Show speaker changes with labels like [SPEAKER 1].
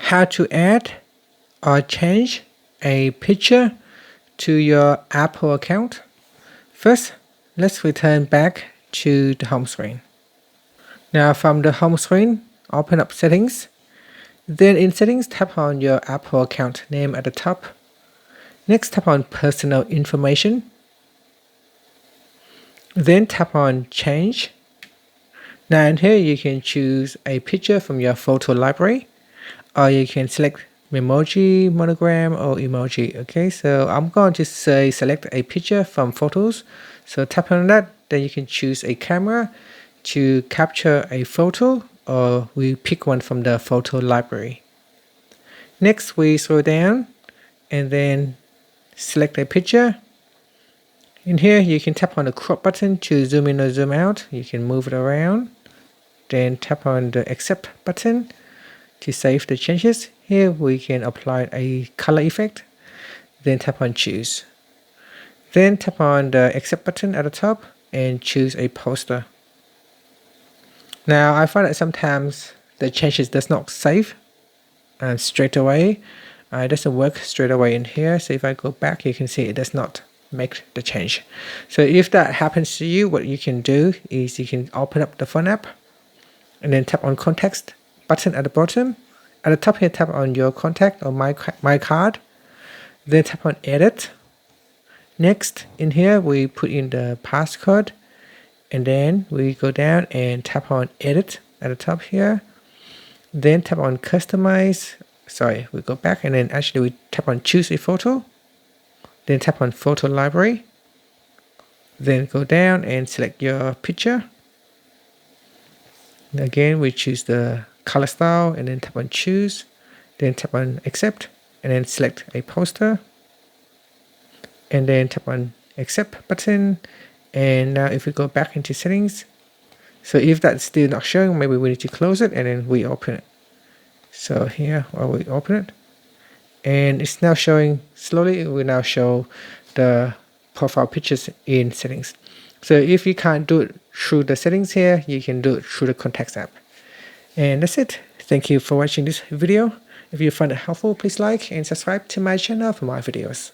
[SPEAKER 1] how to add or change a picture to your Apple account. First, let's return back to the home screen. Now from the home screen, open up settings. Then in settings, tap on your Apple account name at the top. Next, tap on personal information. Then tap on change. Now in here you can choose a picture from your photo library, or you can select Memoji, monogram, or emoji. Okay, so I'm going to say select a picture from photos. So tap on that, then you can choose a camera to capture a photo, or we pick one from the photo library. Next we scroll down and then select a picture. In here you can tap on the crop button to zoom in or zoom out. You can move it around. Then tap on the accept button to save the changes. Here we can apply a color effect. Then tap on choose. Then tap on the accept button at the top and choose a poster. Now I find that sometimes the changes does not save straight away. It doesn't work straight away in here. So if I go back, you can see it does not make the change. So if that happens to you, what you can do is you can open up the phone app and then tap on context button at the bottom. At the top here, tap on your contact or my card. Then tap on edit. Next in here we put in the passcode, and then we go down and tap on edit at the top here. Then tap on customize. Sorry, we go back and then actually we tap on choose a photo. Then tap on photo library. Then go down and select your picture. Again, we choose the color style and then tap on choose. Then tap on accept and then select a poster. And then tap on accept button. And now if we go back into settings, so if that's still not showing, maybe we need to close it and then we open it. So here, while we open it, and it's now showing slowly, it will now show the profile pictures in settings. So if you can't do it through the settings here, you can do it through the contacts app. And that's it. Thank you for watching this video. If you find it helpful, please like and subscribe to my channel for more videos.